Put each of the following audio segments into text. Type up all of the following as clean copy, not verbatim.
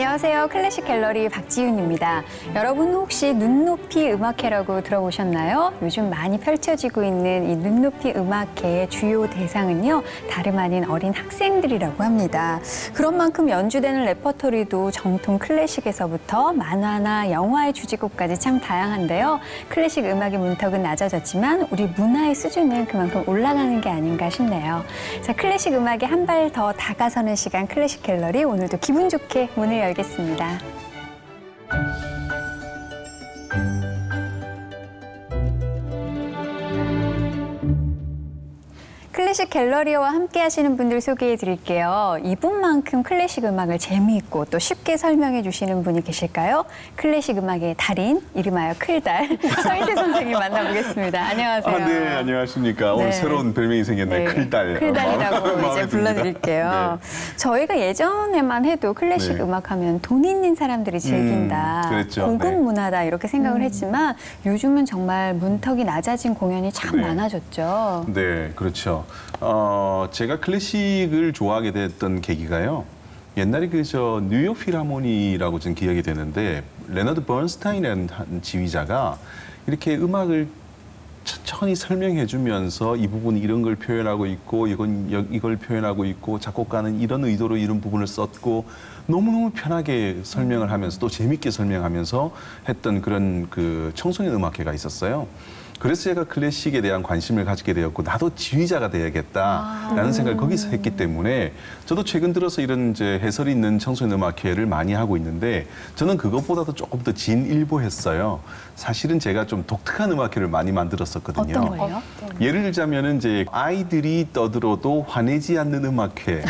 안녕하세요. 클래식 갤러리 박지윤입니다. 여러분 혹시 눈높이 음악회라고 들어보셨나요? 요즘 많이 펼쳐지고 있는 이 눈높이 음악회의 주요 대상은요, 다름 아닌 어린 학생들이라고 합니다. 그런 만큼 연주되는 레퍼토리도 정통 클래식에서부터 만화나 영화의 주제곡까지 참 다양한데요. 클래식 음악의 문턱은 낮아졌지만 우리 문화의 수준은 그만큼 올라가는 게 아닌가 싶네요. 자, 클래식 음악에 한 발 더 다가서는 시간 클래식 갤러리, 오늘도 기분 좋게 문을 열겠습니다. 클래식 갤러리와 함께 하시는 분들 소개해 드릴게요. 이분만큼 클래식 음악을 재미있고 또 쉽게 설명해 주시는 분이 계실까요? 클래식 음악의 달인, 이름하여 클달, 서희태 선생님 만나보겠습니다. 안녕하세요. 네, 안녕하십니까. 오늘 새로운 별명이 생겼네, 클달. 클달이라고 이제 불러드릴게요. 네. 저희가 예전에만 해도 클래식 음악하면 돈 있는 사람들이 즐긴다, 그랬죠. 고급 문화다 이렇게 생각을 했지만 요즘은 정말 문턱이 낮아진 공연이 참 많아졌죠. 네, 그렇죠. 제가 클래식을 좋아하게 됐던 계기가요. 옛날에 뉴욕 필하모니라고 좀 기억이 되는데, 레너드 번스타인이라는 지휘자가 이렇게 음악을 천천히 설명해 주면서 이 부분이 이런 걸 표현하고 있고 이걸 표현하고 있고 작곡가는 이런 의도로 이런 부분을 썼고 너무너무 편하게 설명을 하면서 또 재밌게 설명하면서 했던 그런 청소년 음악회가 있었어요. 그래서 제가 클래식에 대한 관심을 가지게 되었고, 나도 지휘자가 돼야겠다라는 생각을 거기서 했기 때문에 저도 최근 들어서 이런 해설이 있는 청소년 음악회를 많이 하고 있는데, 저는 그것보다도 조금 더 진일보했어요. 사실은 제가 좀 독특한 음악회를 많이 만들었었거든요. 어떤 거예요? 예를 들자면은 아이들이 떠들어도 화내지 않는 음악회.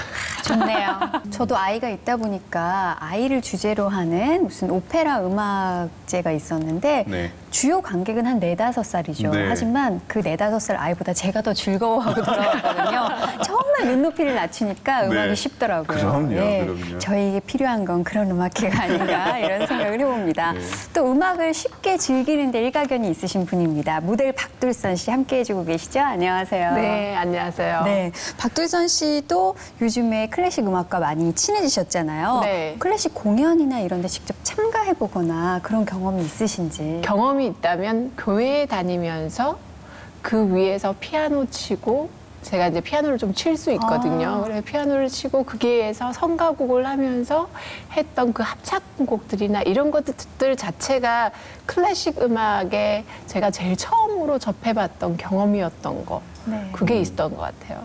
좋네요. 저도 아이가 있다 보니까 아이를 주제로 하는 무슨 오페라 음악제가 있었는데 네. 주요 관객은 한 4, 5살이죠. 네. 하지만 그 4, 5살 아이보다 제가 더 즐거워하고 돌아왔거든요. 정말 눈높이를 낮추니까 음악이 네. 쉽더라고요. 그럼요, 네. 그럼요. 저희에게 필요한 건 그런 음악회가 아닌가 이런 생각을 해봅니다. 네. 또 음악을 쉽게 즐기는 데 일가견이 있으신 분입니다. 모델 박둘선 씨 함께 해주고 계시죠? 안녕하세요. 네, 안녕하세요. 네, 박둘선 씨도 요즘에 클래식 음악과 많이 친해지셨잖아요. 네. 클래식 공연이나 이런 데 직접 참가해보거나 그런 경험이 있으신지. 경험이 있다면 교회에 다니면서 그 위에서 피아노 치고, 제가 이제 피아노를 좀 칠 수 있거든요. 그래서 피아노를 치고 거기에서 성가곡을 하면서 했던 그 합창곡들이나 이런 것들 자체가 클래식 음악에 제가 제일 처음으로 접해봤던 경험이었던 거. 네. 그게 있었던 것 같아요.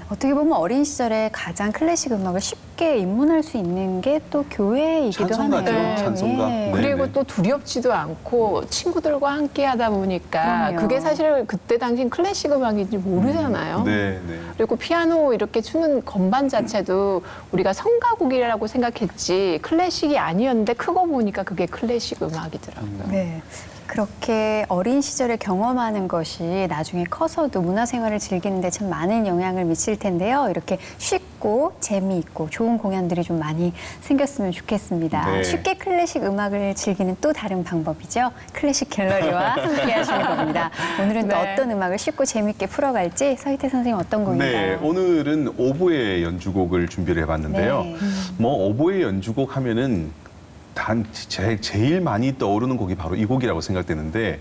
어떻게 보면 어린 시절에 가장 클래식 음악을 쉽게 입문할 수 있는 게 또 교회이기도 찬송가죠, 하네요. 찬송가. 예. 네. 그리고 또 두렵지도 않고 친구들과 함께 하다 보니까 그럼요. 그게 사실 그때 당시엔 클래식 음악인지 모르잖아요. 네, 네. 그리고 피아노 이렇게 추는 건반 자체도 우리가 성가곡이라고 생각했지 클래식이 아니었는데 크고 보니까 그게 클래식 음악이더라고요. 네. 그렇게 어린 시절에 경험하는 것이 나중에 커서도 문화생활을 즐기는 데 참 많은 영향을 미칠 텐데요. 이렇게 쉽고 재미있고 좋은 공연들이 좀 많이 생겼으면 좋겠습니다. 네. 쉽게 클래식 음악을 즐기는 또 다른 방법이죠. 클래식 갤러리와 함께 하시는 겁니다. 오늘은 또 네. 어떤 음악을 쉽고 재미있게 풀어갈지 서희태 선생님 어떤 곡인가요? 네, 오늘은 오보에 연주곡을 준비를 해봤는데요. 네. 오보에 연주곡 하면은 제일 많이 떠오르는 곡이 바로 이 곡이라고 생각되는데,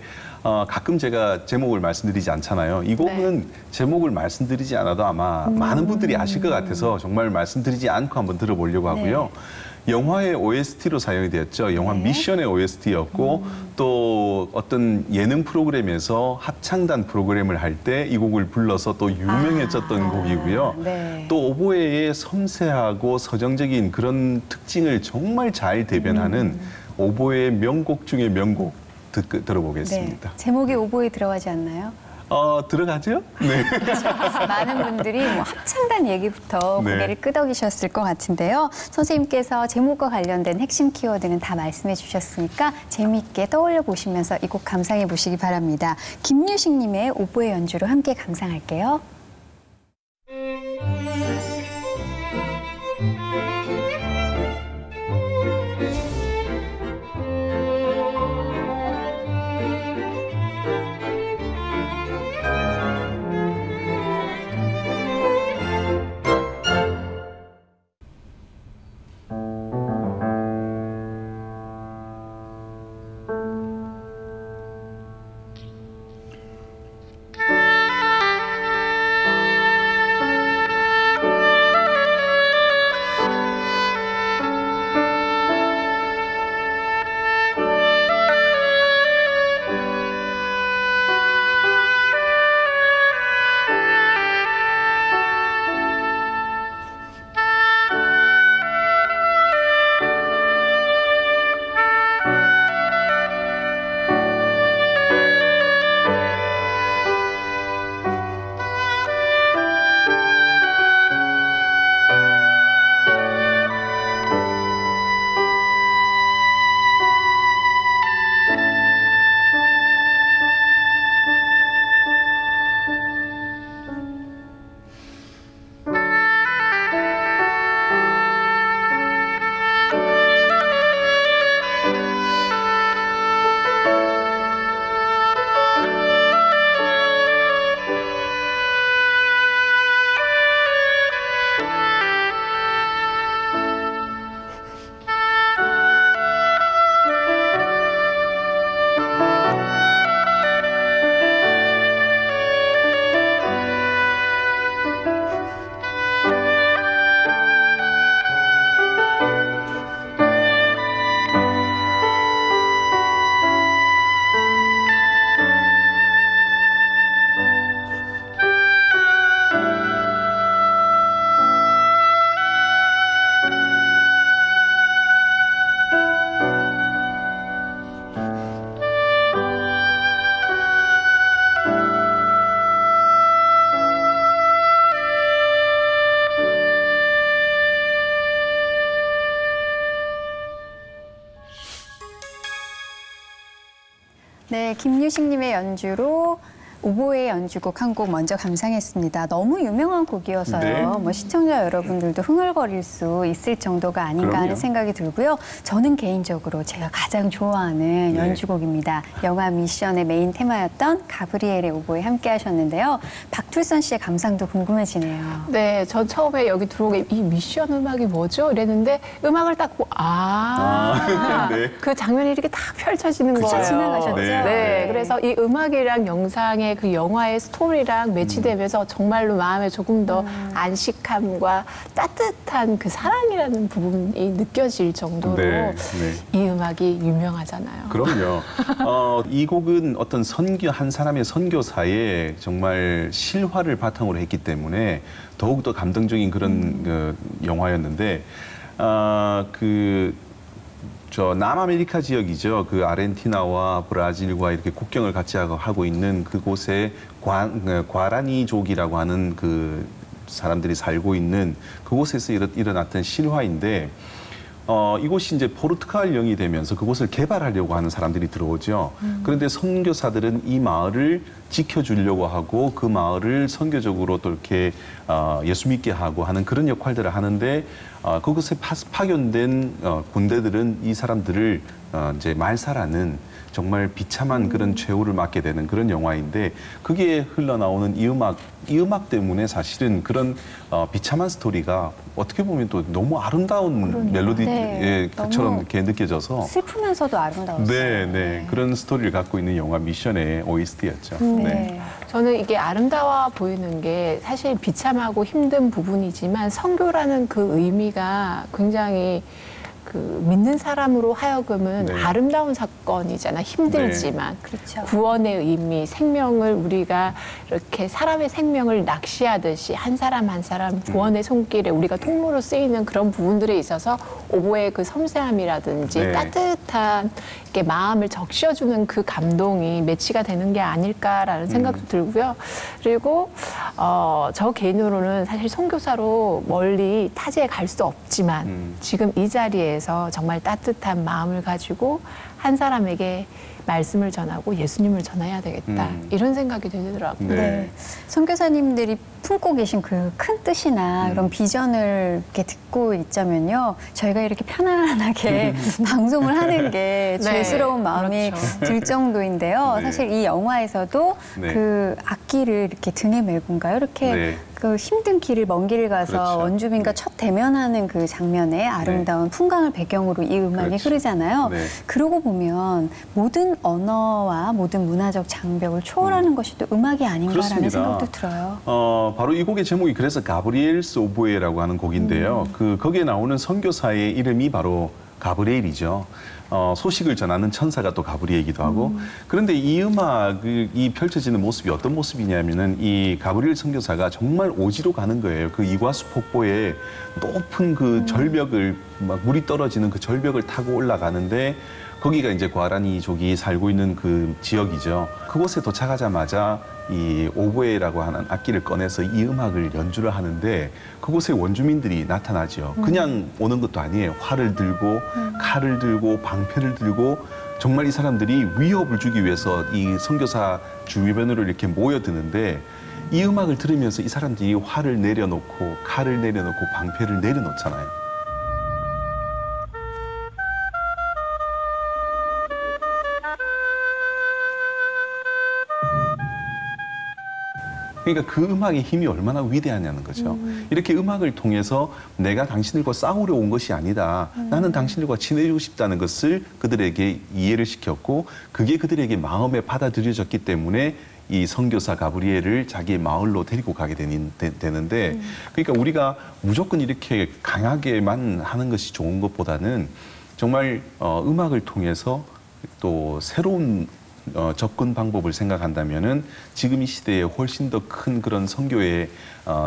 가끔 제가 제목을 말씀드리지 않잖아요. 이 곡은 제목을 말씀드리지 않아도 아마 많은 분들이 아실 것 같아서 정말 말씀드리지 않고 한번 들어보려고 하고요. 영화의 OST로 사용이 되었죠. 영화 미션의 OST였고 또 어떤 예능 프로그램에서 합창단 프로그램을 할 때 이 곡을 불러서 또 유명해졌던 곡이고요. 네. 또 오보에의 섬세하고 서정적인 그런 특징을 정말 잘 대변하는 오보에의 명곡 중의 명곡 들어보겠습니다. 네. 제목이 오보에 들어가지 않나요? 들어가죠? 네. 많은 분들이 합창단 얘기부터 네. 고개를 끄덕이셨을 것 같은데요. 선생님께서 제목과 관련된 핵심 키워드는 다 말씀해 주셨으니까 재미있게 떠올려 보시면서 이 곡 감상해 보시기 바랍니다. 김유식 님의 오보의 연주로 함께 감상할게요. 네, 김유식님의 연주로 오보에 연주곡 한 곡 먼저 감상했습니다. 너무 유명한 곡이어서요. 네. 뭐 시청자 여러분들도 흥얼거릴 수 있을 정도가 아닌가 그럼요. 하는 생각이 들고요. 저는 개인적으로 제가 가장 좋아하는 네. 연주곡입니다. 영화 미션의 메인 테마였던 가브리엘의 오보에 함께 하셨는데요. 박툴선 씨의 감상도 궁금해지네요. 네, 전 처음에 여기 들어오게 이 미션 음악이 뭐죠? 이랬는데 음악을 딱 보고 네. 그 장면이 이렇게 딱 펼쳐지는 그쵸, 거예요. 지나가셨죠? 네. 네. 그래서 이 음악이랑 영상의 그 영화의 스토리랑 매치되면서 정말로 마음에 조금 더 안식함과 따뜻한 그 사랑이라는 부분이 느껴질 정도로 네, 네. 이 음악이 유명하잖아요. 그럼요. 이 곡은 어떤 한 사람의 선교사의 정말 실화를 바탕으로 했기 때문에 더욱더 감동적인 그런 영화였는데, 저 남아메리카 지역이죠. 그 아르헨티나와 브라질과 이렇게 국경을 같이 하고 있는 그곳에 과라니족이라고 하는 그 사람들이 살고 있는 그곳에서 일어났던 실화인데, 이곳이 이제 포르투갈령이 되면서 그곳을 개발하려고 하는 사람들이 들어오죠. 그런데 선교사들은 이 마을을 지켜주려고 하고 그 마을을 선교적으로 또 이렇게 예수 믿게 하고 하는 그런 역할들을 하는데, 그곳에 파견된 군대들은 이 사람들을 이제 말살하는 정말 비참한 그런 최후를 맞게 되는 그런 영화인데, 그게 흘러나오는 이 음악 때문에 사실은 그런 비참한 스토리가 어떻게 보면 또 너무 아름다운 멜로디처럼 너무 이렇게 느껴져서 슬프면서도 아름다웠어요. 네, 네. 그런 스토리를 갖고 있는 영화 미션의 OST였죠. 네. 저는 이게 아름다워 보이는 게 사실 비참하고 힘든 부분이지만 선교라는 그 의미가 굉장히 그 믿는 사람으로 하여금은 네. 아름다운 사건이잖아. 힘들지만. 그렇죠. 구원의 의미, 생명을 우리가 이렇게 사람의 생명을 낚시하듯이 한 사람 한 사람 구원의 손길에 우리가 통로로 쓰이는 그런 부분들에 있어서 오보의 그 섬세함이라든지 네. 따뜻한 이렇게 마음을 적셔주는 그 감동이 매치가 되는 게 아닐까라는 생각도 들고요. 그리고 저 개인으로는 사실 선교사로 멀리 타지에 갈 수 없지만 지금 이 자리에서 정말 따뜻한 마음을 가지고 한 사람에게 말씀을 전하고 예수님을 전해야 되겠다. 이런 생각이 들더라고요. 네. 네. 선교사님들이 품고 계신 그 큰 뜻이나 그런 비전을 이렇게 듣고 있자면요. 저희가 이렇게 편안하게 방송을 하는 게 네. 죄스러운 마음이 그렇죠. 들 정도인데요. 네. 사실 이 영화에서도 네. 그 악기를 이렇게 등에 메고인가요? 이렇게 네. 그 힘든 길을 먼 길을 가서 그렇죠. 원주민과 네. 첫 대면하는 그 장면에 아름다운 풍광을 배경으로 이 음악이 그렇죠. 흐르잖아요. 네. 그러고 보면 모든 언어와 모든 문화적 장벽을 초월하는 것이 또 음악이 아닌가라는 그렇습니다. 생각도 들어요. 바로 이 곡의 제목이 그래서 가브리엘스 오보에라고 하는 곡인데요. 거기에 나오는 선교사의 이름이 바로 가브리엘이죠. 소식을 전하는 천사가 또 가브리엘이기도 하고. 그런데 이 음악이 펼쳐지는 모습이 어떤 모습이냐면은 이 가브리엘 선교사가 정말 오지로 가는 거예요. 그 이과수 폭포에 높은 그 절벽을 막 물이 떨어지는 그 절벽을 타고 올라가는데, 거기가 이제 과라니족이 살고 있는 그 지역이죠. 그곳에 도착하자마자 이 오보에라고 하는 악기를 꺼내서 이 음악을 연주를 하는데, 그곳에 원주민들이 나타나죠. 그냥 오는 것도 아니에요. 활을 들고 칼을 들고 방패를 들고 정말 이 사람들이 위협을 주기 위해서 이 선교사 주변으로 이렇게 모여드는데, 이 음악을 들으면서 이 사람들이 활을 내려놓고 칼을 내려놓고 방패를 내려놓잖아요. 그러니까 그 음악의 힘이 얼마나 위대하냐는 거죠. 이렇게 음악을 통해서 내가 당신들과 싸우려 온 것이 아니다. 나는 당신들과 친해지고 싶다는 것을 그들에게 이해를 시켰고, 그게 그들에게 마음에 받아들여졌기 때문에 이 선교사 가브리엘을 자기의 마을로 데리고 가게 되는데, 그러니까 우리가 무조건 이렇게 강하게만 하는 것이 좋은 것보다는 정말 음악을 통해서 또 새로운 접근 방법을 생각한다면은 지금 이 시대에 훨씬 더 큰 그런 선교의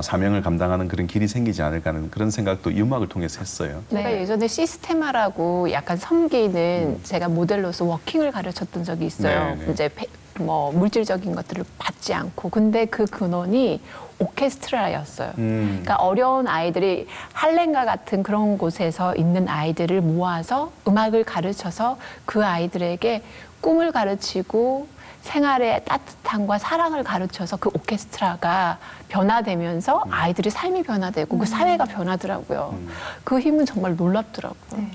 사명을 감당하는 그런 길이 생기지 않을까 하는 그런 생각도 이 음악을 통해서 했어요. 제가 예전에 시스테마라고 약간 섬기는 제가 모델로서 워킹을 가르쳤던 적이 있어요. 네, 네. 이제 뭐 물질적인 것들을 받지 않고. 근데 그 근원이 오케스트라였어요. 그러니까 어려운 아이들이 할렘과 같은 그런 곳에서 있는 아이들을 모아서 음악을 가르쳐서 그 아이들에게 꿈을 가르치고 생활의 따뜻함과 사랑을 가르쳐서 그 오케스트라가 변화되면서 아이들의 삶이 변화되고 그 사회가 변하더라고요. 그 힘은 정말 놀랍더라고요. 네.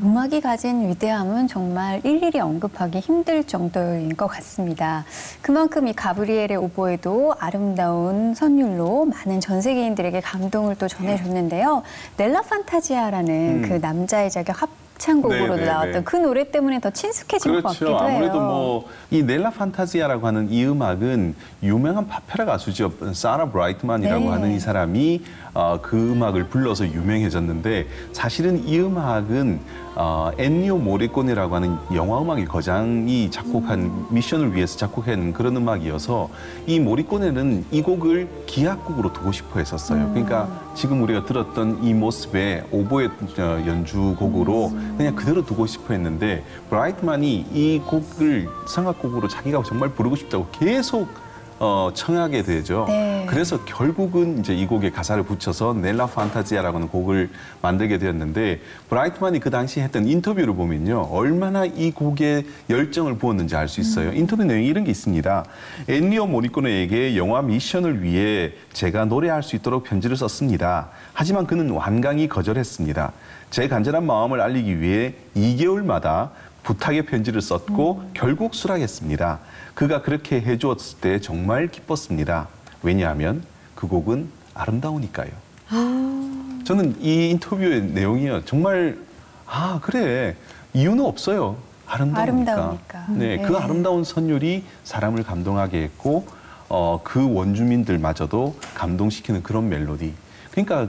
음악이 가진 위대함은 정말 일일이 언급하기 힘들 정도인 것 같습니다. 그만큼 이 가브리엘의 오보에도 아름다운 선율로 많은 전 세계인들에게 감동을 또 전해줬는데요. 넬라 판타지아라는 그 남자의 자격 합창곡으로도 네, 네, 나왔던 네. 그 노래 때문에 더 친숙해진 것 그렇죠. 같기도 해요. 아무래도 뭐 이 넬라 판타지아라고 하는 이 음악은 유명한 파페라 가수죠. 사라 브라이트만이라고 네. 하는 이 사람이 그 음악을 불러서 유명해졌는데 사실은 이 음악은 엔니오 모리코네라고 하는 영화 음악의 거장이 작곡한 미션을 위해서 작곡한 그런 음악이어서 이 모리코네는 이 곡을 기악곡으로 두고 싶어 했었어요. 그러니까 지금 우리가 들었던 이 모습의 오보에 연주곡으로 그냥 그대로 두고 싶어 했는데 브라이트만이 이 곡을 성악곡으로 자기가 정말 부르고 싶다고 계속 청하게 되죠. 네. 그래서 결국은 이제 이 곡에 가사를 붙여서 넬라 판타지아라고 하는 곡을 만들게 되었는데 브라이트만이 그 당시 했던 인터뷰를 보면요. 얼마나 이 곡에 열정을 부었는지 알 수 있어요. 인터뷰 내용이 이런 게 있습니다. 엔니오 모리코네에게 영화 미션을 위해 제가 노래할 수 있도록 편지를 썼습니다. 하지만 그는 완강히 거절했습니다. 제 간절한 마음을 알리기 위해 2개월마다 부탁의 편지를 썼고 결국 수락했습니다. 그가 그렇게 해주었을 때 정말 기뻤습니다. 왜냐하면 그 곡은 아름다우니까요. 저는 이 인터뷰의 내용이요. 정말 그래. 이유는 없어요. 아름다우니까. 네, 그 아름다운 선율이 사람을 감동하게 했고 그 원주민들마저도 감동시키는 그런 멜로디. 그러니까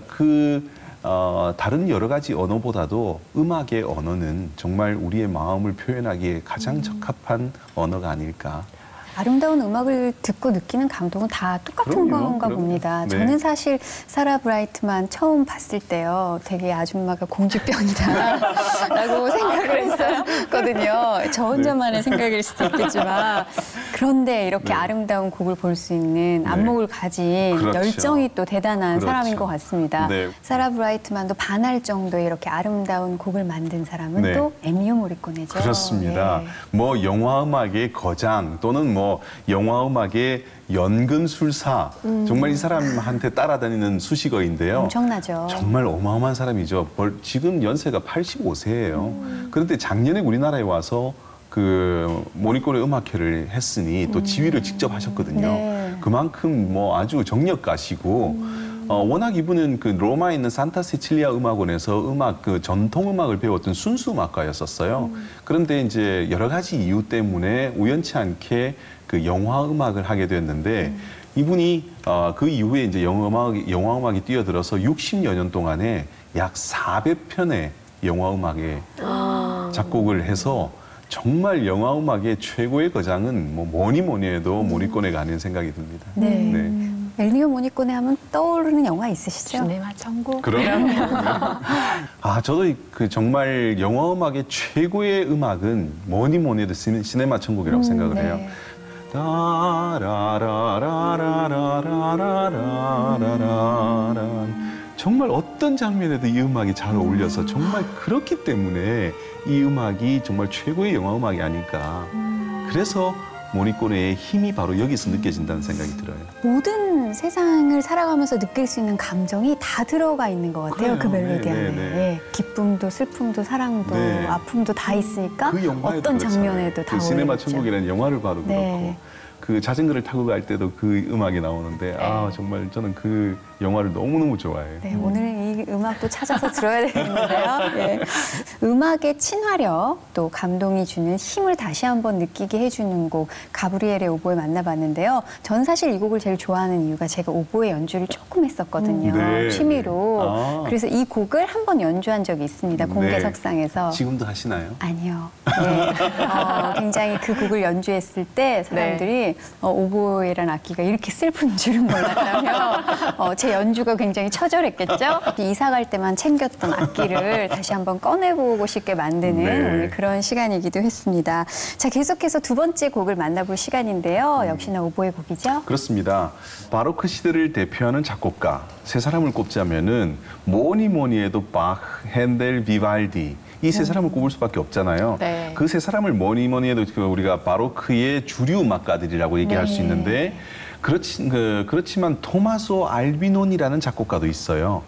다른 여러 가지 언어보다도 음악의 언어는 정말 우리의 마음을 표현하기에 가장 적합한 언어가 아닐까. 아름다운 음악을 듣고 느끼는 감동은 다 똑같은 그럼요, 건가 그럼요. 봅니다. 네. 저는 사실 사라 브라이트만 처음 봤을 때요. 되게 아줌마가 공주병이다라고 생각을 했었거든요. 저 혼자만의 생각일 수도 있겠지만 그런데 이렇게 네. 아름다운 곡을 볼 수 있는 안목을 가진 그렇죠. 열정이 또 대단한 그렇죠. 사람인 것 같습니다. 네. 사라 브라이트만도 반할 정도의 이렇게 아름다운 곡을 만든 사람은 네. 또 엔니오 모리코네죠. 그렇습니다. 예. 뭐 영화 음악의 거장 또는 뭐 영화 음악의 연금술사 정말 이 사람한테 따라다니는 수식어인데요. 엄청나죠. 정말 어마어마한 사람이죠. 지금 연세가 85세예요. 그런데 작년에 우리나라에 와서 그 모리코네 음악회를 했으니 또 지휘를 직접 하셨거든요. 네. 그만큼 뭐 아주 정력가시고 워낙 이분은 그 로마에 있는 산타 세칠리아 음악원에서 그 전통 음악을 배웠던 순수 음악가였었어요. 그런데 이제 여러 가지 이유 때문에 우연치 않게 그 영화 음악을 하게 됐는데 이분이 그 이후에 이제 영화 음악이 뛰어들어서 60여 년 동안에 약 400편의 영화 음악에 작곡을 해서 정말 영화 음악의 최고의 거장은 뭐니 해도 모리코네가 아닌 생각이 듭니다. 네. 엔니오 모리코네 하면 떠오르는 영화 있으시죠? 시네마 천국. 그럼요. 저도 그 정말 영화 음악의 최고의 음악은 뭐니 해도 시네마 천국이라고 생각을 해요. 네. 정말 어떤 장면에도 이 음악이 잘 어울려서 정말 그렇기 때문에 이 음악이 정말 최고의 영화 음악이 아닐까. 그래서 모리코네의 힘이 바로 여기서 느껴진다는 생각이 들어요. 모든 세상을 살아가면서 느낄 수 있는 감정이 다 들어가 있는 것 같아요. 그래요. 그 멜로디 네, 안에. 네, 네. 예, 기쁨도 슬픔도 사랑도 네. 아픔도 다 있으니까 그 영화에도 어떤 그렇잖아요. 장면에도 다 그 시네마 어울리죠. 천국이라는 영화를 봐도 네. 그렇고 그 자전거를 타고 갈 때도 그 음악이 나오는데 정말 저는 그 영화를 너무너무 좋아해요. 네, 오늘 이 음악도 찾아서 들어야 되겠는데요. 네. 음악의 친화력, 또 감동이 주는 힘을 다시 한번 느끼게 해주는 곡 가브리엘의 오보에 만나봤는데요. 전 사실 이 곡을 제일 좋아하는 이유가 제가 오보에 연주를 조금 했었거든요. 네. 취미로. 그래서 이 곡을 한번 연주한 적이 있습니다. 공개석상에서. 지금도 하시나요? 아니요. 네. 굉장히 그 곡을 연주했을 때 사람들이 오보에란 악기가 이렇게 슬픈 줄은 몰랐다며 제 연주가 굉장히 처절했겠죠. 이사 갈 때만 챙겼던 악기를 다시 한번 꺼내보고 싶게 만드는 오늘 그런 시간이기도 했습니다. 자, 계속해서 두 번째 곡을 만나볼 시간인데요. 역시나 오보에 곡이죠. 그렇습니다. 바로크 시대를 대표하는 작곡가 세 사람을 꼽자면은 뭐니 해도 박, 핸델, 비발디 이 세 사람을 꼽을 수밖에 없잖아요. 네. 그 세 사람을 뭐니 해도 그 우리가 바로크의 주류 음악가들이라고 얘기할 수 있는데 그렇지만 토마소 알비노니라는 작곡가도 있어요.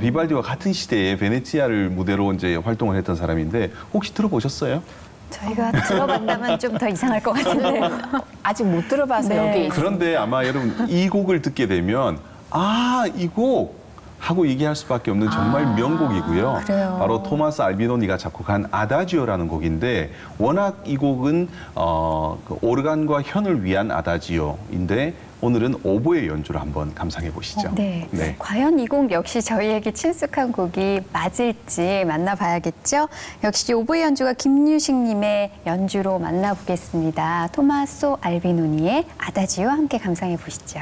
비발디와 같은 시대에 베네치아를 무대로 이제 활동을 했던 사람인데 혹시 들어보셨어요? 저희가 들어봤다면 좀 더 이상할 것 같은데요. 아직 못 들어봐서 네. 여기 있습니다. 그런데 아마 여러분 이 곡을 듣게 되면 이 곡 하고 얘기할 수밖에 없는 정말 명곡이고요. 그래요. 바로 토마스 알비노니가 작곡한 아다지오라는 곡인데 워낙 이 곡은 그 오르간과 현을 위한 아다지오인데 오늘은 오보의 연주를 한번 감상해 보시죠. 네. 과연 이 곡 역시 저희에게 친숙한 곡이 맞을지 만나봐야겠죠. 역시 오보의 연주가 김유식님의 연주로 만나보겠습니다. 토마소 알비노니의 아다지오 함께 감상해 보시죠.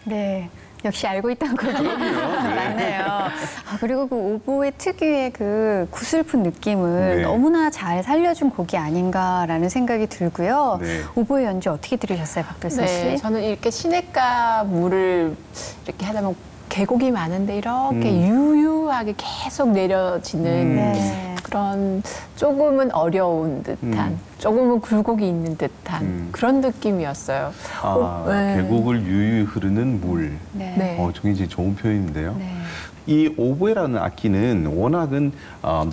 네. 역시 알고 있던 곡이 맞네요. 그리고 그 오보의 특유의 그 구슬픈 느낌을 네. 너무나 잘 살려준 곡이 아닌가라는 생각이 들고요. 네. 오보의 연주 어떻게 들으셨어요, 박별선 씨? 네, 저는 이렇게 시냇가 물을 이렇게 하다 보면 계곡이 많은데 이렇게 유유하게 계속 내려지는 네. 그런 조금은 어려운 듯한, 조금은 굴곡이 있는 듯한 그런 느낌이었어요. 네. 계곡을 유유히 흐르는 물. 네. 네. 굉장히 좋은 표현인데요. 네. 이 오보에라는 악기는 워낙은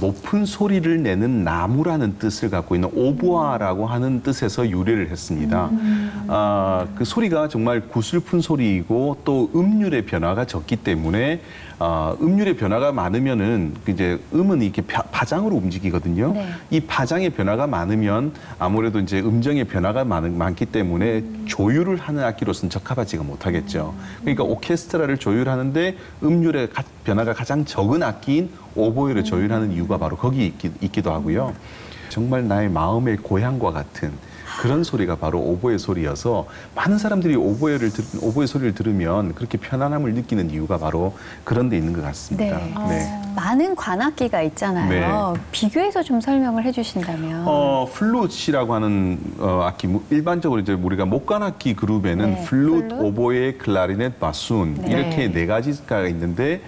높은 소리를 내는 나무라는 뜻을 갖고 있는 오보아라고 하는 뜻에서 유래를 했습니다. 그 소리가 정말 구슬픈 소리이고 또 음률의 변화가 적기 때문에 음률의 변화가 많으면은 이제 음은 이렇게 파장으로 움직이거든요. 네. 이 파장의 변화가 많으면 아무래도 이제 음정의 변화가 많기 때문에 조율을 하는 악기로서는 적합하지가 못하겠죠. 그러니까 오케스트라를 조율하는데 음률의 변화가 가장 적은 악기인 오보에를 조율하는 이유가 바로 거기 있기도 하고요. 정말 나의 마음의 고향과 같은 그런 소리가 바로 오보의 소리여서 많은 사람들이 오보의 소리를 들으면 그렇게 편안함을 느끼는 이유가 바로 그런 데 있는 것 같습니다. 네. 많은 관악기가 있잖아요. 네. 비교해서 좀 설명을 해주신다면. 플룻이라고 하는 악기, 일반적으로 이제 우리가 목관악기 그룹에는 네, 플룻, 플룻. 오보에, 클라리넷, 바순 네. 이렇게 네 가지가 있는데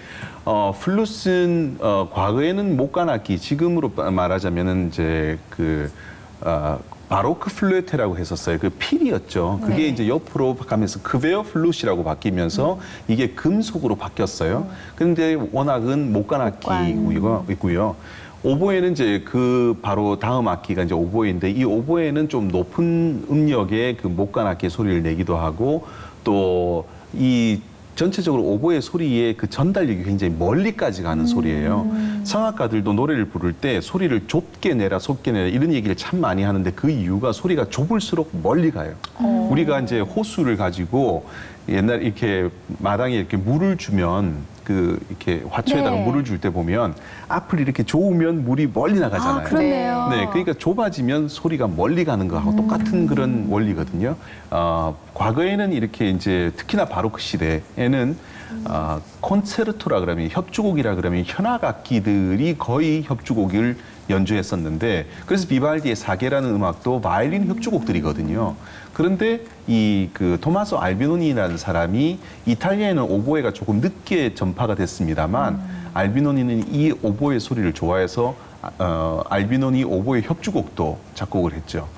플룻은 과거에는 목관악기, 지금으로 말하자면은 이제 바로크 플루에테라고 했었어요. 그 필이었죠. 그게 네. 이제 옆으로 가면서 크베어 플룻이라고 바뀌면서 이게 금속으로 바뀌었어요. 그런데 워낙은 목관악기이고요. 오보에는 이제 바로 다음 악기가 이제 오보에인데 이 오보에는 좀 높은 음역의 그 목관악기 소리를 내기도 하고 또 이 전체적으로 오보의 소리의 그 전달력이 굉장히 멀리까지 가는 소리예요. 성악가들도 노래를 부를 때 소리를 좁게 내라, 좁게 내라 이런 얘기를 참 많이 하는데 그 이유가 소리가 좁을수록 멀리 가요. 우리가 이제 호수를 가지고 옛날 이렇게 마당에 이렇게 물을 주면 이렇게 화초에다가 네. 물을 줄 때 보면 앞을 이렇게 좋으면 물이 멀리 나가잖아요. 그렇네요. 네, 그러니까 좁아지면 소리가 멀리 가는 거하고 똑같은 그런 원리거든요. 과거에는 이렇게 이제 특히나 바로크 시대에는 콘체르토라 그러면 협주곡이라 그러면 현악 악기들이 거의 협주곡을 연주했었는데 그래서 비발디의 사계라는 음악도 바이올린 협주곡들이거든요. 그런데 토마소 알비노니라는 사람이 이탈리아에는 오보에가 조금 늦게 전파가 됐습니다만 알비노니는 이 오보의 소리를 좋아해서 알비노니 오보에 협주곡도 작곡을 했죠.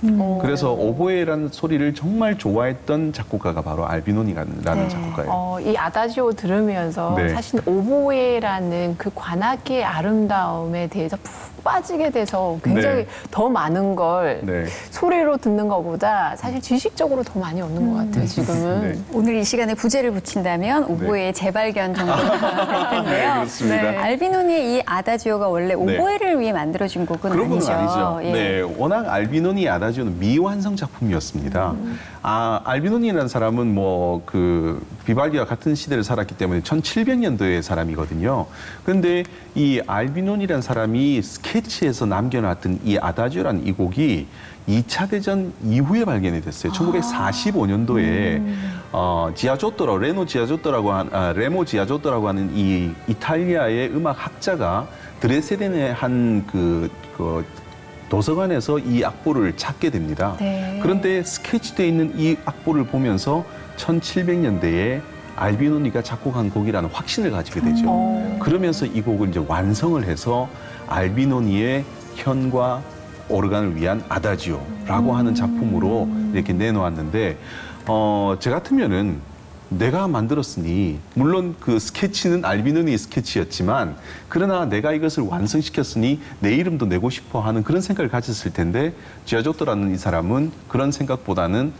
그래서 오보에라는 소리를 정말 좋아했던 작곡가가 바로 알비노니라는 네. 작곡가예요. 이 아다지오 들으면서 네. 사실 오보에라는 그 관악기의 아름다움에 대해서 푹 빠지게 돼서 굉장히 네. 더 많은 걸 네. 소리로 듣는 것보다 사실 지식적으로 더 많이 얻는 것 같아요, 지금은. 네. 오늘 이 시간에 부제를 붙인다면 오보의 재발견 정도가 될 텐데요. 그렇습니다. 알비노니의 이 아다지오가 원래 오보에를 위해 만들어진 곡은 그런 건 아니죠. 아니죠. 예. 네, 워낙 알비노니 아다지오는 미완성 작품이었습니다. 알비노니라는 사람은 비발디와 같은 시대를 살았기 때문에 1700년도의 사람이거든요. 그런데 이 알비노니라는 사람이 스케치에서 남겨놨던 이 아다지오라는 이 곡이 2차 대전 이후에 발견이 됐어요. 1945년도에 레모 지아조토라고 하는 이 이탈리아의 음악 학자가 드레스덴의 한 도서관에서 이 악보를 찾게 됩니다. 네. 그런데 스케치되어 있는 이 악보를 보면서 1700년대에 알비노니가 작곡한 곡이라는 확신을 가지게 되죠. 그러면서 이 곡을 이제 완성을 해서 알비노니의 현과 오르간을 위한 아다지오라고 하는 작품으로 이렇게 내놓았는데 제 같으면은 내가 만들었으니 물론 그 스케치는 알비노니 스케치였지만 그러나 내가 이것을 완성시켰으니 내 이름도 내고 싶어 하는 그런 생각을 가졌을 텐데 지아조토라는 이 사람은 그런 생각보다는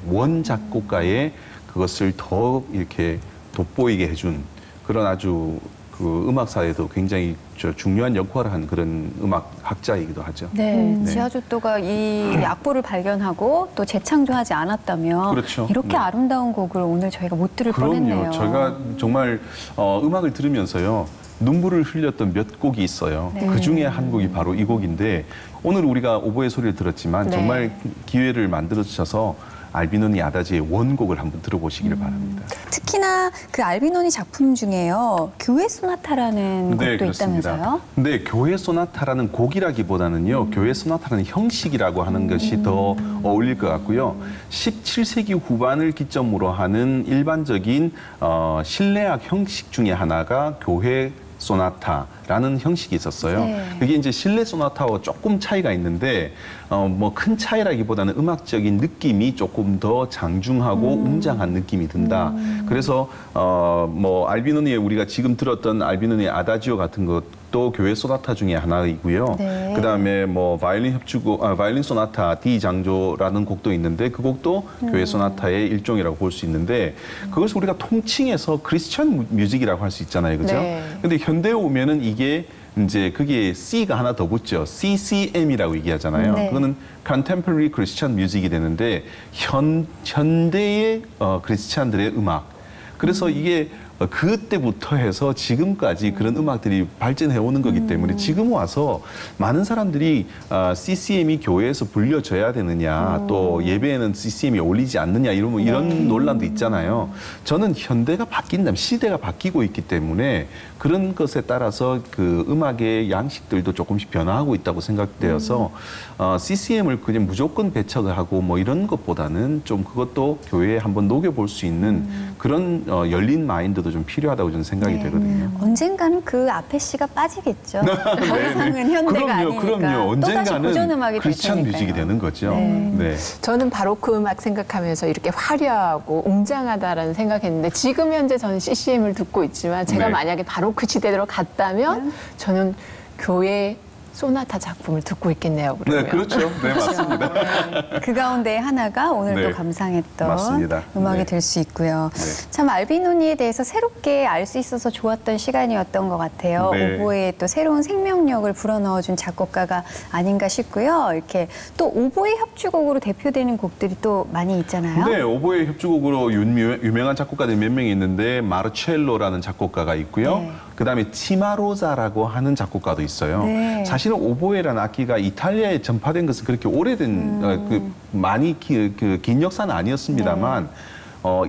원 작곡가의 그것을 더 이렇게 돋보이게 해준 그런 아주 음악사에도 굉장히 중요한 역할을 한 그런 음악 학자이기도 하죠. 네, 지아조토가 이 악보를 발견하고 또 재창조하지 않았다면 그렇죠. 이렇게 네. 아름다운 곡을 오늘 저희가 못 들을 뻔했네요. 그럼요. 저희가 정말 음악을 들으면서요. 눈물을 흘렸던 몇 곡이 있어요. 네. 그 중에 한 곡이 바로 이 곡인데 오늘 우리가 오보의 소리를 들었지만 네. 정말 기회를 만들어 주셔서 알비노니 아다지의 원곡을 한번 들어보시기를 바랍니다. 특히나 그 알비노니 작품 중에요. 교회 소나타라는 곡도 그렇습니다. 있다면서요? 네, 교회 소나타라는 곡이라기보다는요. 교회 소나타라는 형식이라고 하는 것이 더 어울릴 것 같고요. 17세기 후반을 기점으로 하는 일반적인 실내악 형식 중에 하나가 교회 소나타라는 형식이 있었어요. 네. 그게 이제 실내 소나타와 조금 차이가 있는데 뭐 큰 차이라기보다는 음악적인 느낌이 조금 더 장중하고 웅장한 느낌이 든다. 그래서 뭐 알비노니의 우리가 지금 들었던 알비노니의 아다지오 같은 것도 교회 소나타 중에 하나이고요. 네. 그다음에 뭐 바이올린 소나타 D 장조라는 곡도 있는데 그 곡도 교회 소나타의 일종이라고 볼 수 있는데 그것을 우리가 통칭해서 크리스천 뮤직이라고 할 수 있잖아요. 그죠? 네. 근데 현대에 오면은 이게 이제 그게 C가 하나 더 붙죠. CCM이라고 얘기하잖아요. 네. 그거는 Contemporary Christian Music이 되는데 현대의 크리스찬들의 음악. 그래서 이게 그때부터 해서 지금까지 그런 음악들이 발전해 오는 거기 때문에 지금 와서 많은 사람들이 CCM이 교회에서 불려져야 되느냐 또 예배에는 CCM이 어울리지 않느냐 이런 논란도 있잖아요. 저는 현대가 바뀐다면 시대가 바뀌고 있기 때문에 그런 것에 따라서 그 음악의 양식들도 조금씩 변화하고 있다고 생각되어서 CCM을 그냥 무조건 배척을 하고 뭐 이런 것보다는 좀 그것도 교회에 한번 녹여볼 수 있는 그런 열린 마인드도 좀 필요하다고 저는 생각이 되거든요. 언젠가는 그 앞에 씨가 빠지겠죠. 더 이상은 현대가 아니니까. 그럼요. 또다시 고전 언젠가는 음악이 될 크리스천 테니까요. 뮤직이 되는 거죠. 네. 네. 저는 바로크 음악 생각하면서 이렇게 화려하고 웅장하다라는 생각했는데 지금 현재 저는 CCM을 듣고 있지만 제가 네. 만약에 바로크 시대로 갔다면 저는 교회 소나타 작품을 듣고 있겠네요. 그러면. 네, 그렇죠. 네, 맞습니다. 그 가운데 하나가 오늘 네. 또 감상했던 맞습니다. 음악이 네. 될 수 있고요. 네. 참 알비노니에 대해서 새롭게 알 수 있어서 좋았던 시간이었던 것 같아요. 네. 오보에 또 새로운 생명력을 불어넣어준 작곡가가 아닌가 싶고요. 이렇게 또 오보의 협주곡으로 대표되는 곡들이 또 많이 있잖아요. 네, 오보의 협주곡으로 유명한 작곡가들이 몇 명이 있는데 마르첼로라는 작곡가가 있고요. 네. 그다음에 치마로자라고 하는 작곡가도 있어요. 네. 사실은 오보에라는 악기가 이탈리아에 전파된 것은 그렇게 오래된 많이 긴 역사는 아니었습니다만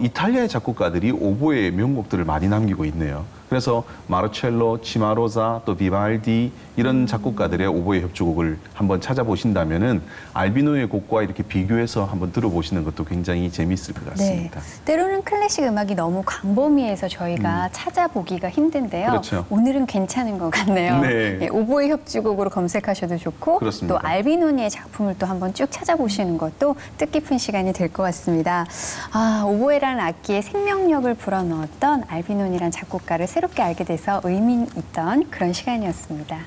이탈리아의 작곡가들이 오보의 명곡들을 많이 남기고 있네요. 그래서 마르첼로, 치마로자, 또 비발디 이런 작곡가들의 오보의 협주곡을 한번 찾아보신다면은 알비노의 곡과 이렇게 비교해서 한번 들어보시는 것도 굉장히 재미있을 것 같습니다. 네. 때로는 클래식 음악이 너무 광범위해서 저희가 찾아보기가 힘든데요. 그렇죠. 오늘은 괜찮은 것 같네요. 네. 예, 오보의 협주곡으로 검색하셔도 좋고 그렇습니다. 또 알비노니의 작품을 또 한번 쭉 찾아보시는 것도 뜻깊은 시간이 될 것 같습니다. 아, 오보에라는 악기에 생명력을 불어넣었던 알비노니라는 작곡가를 새롭게 알게 돼서 의미 있던 그런 시간이었습니다.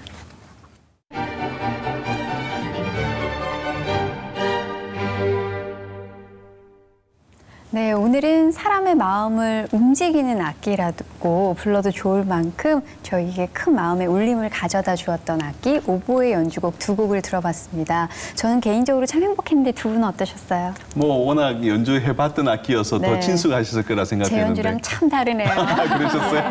네, 오늘은 사람의 마음을 움직이는 악기라고 불러도 좋을 만큼 저희에게 큰 마음의 울림을 가져다 주었던 악기 오보의 연주곡 두 곡을 들어봤습니다. 저는 개인적으로 참 행복했는데 두 분은 어떠셨어요? 뭐 워낙 연주해봤던 악기여서 네. 더 친숙하셨을 거라 제 생각되는데. 연주랑 참 다르네요. 그러셨어요?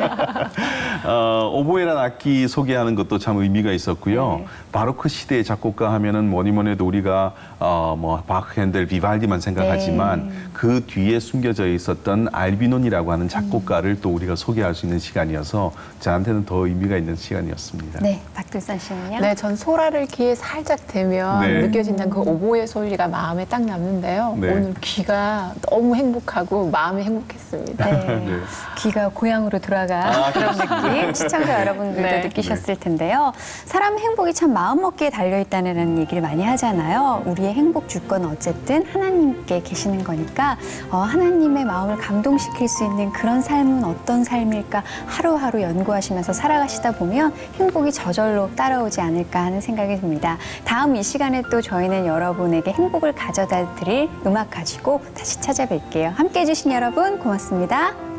오보에라는 악기 소개하는 것도 참 의미가 있었고요. 네. 바로크 시대의 작곡가 하면은 뭐니 뭐니 해도 우리가 뭐 바흐, 핸델, 비발디만 생각하지만 네. 그 뒤에 숨겨져 있었던 알비논이라고 하는 작곡가를 또 우리가 소개할 수 있는 시간이어서 저한테는 더 의미가 있는 시간이었습니다. 네, 박들선 씨는요? 네, 전 소라를 귀에 살짝 대면 네. 느껴진다는 그 오보의 소리가 마음에 딱 남는데요. 네. 오늘 귀가 너무 행복하고 마음이 행복했습니다. 네. 네. 귀가 고향으로 돌아가 그런 느낌 시청자 여러분들도 네. 느끼셨을 텐데요. 사람의 행복이 참 마음먹기에 달려있다는 얘기를 많이 하잖아요. 우리의 행복 주권은 어쨌든 하나님께 계시는 거니까 하나님의 마음을 감동시킬 수 있는 그런 삶은 어떤 삶일까 하루하루 연구하시면서 살아가시다 보면 행복이 저절로 따라오지 않을까 하는 생각이 듭니다. 다음 이 시간에 또 저희는 여러분에게 행복을 가져다 드릴 음악 가지고 다시 찾아뵐게요. 함께해 주신 여러분 고맙습니다.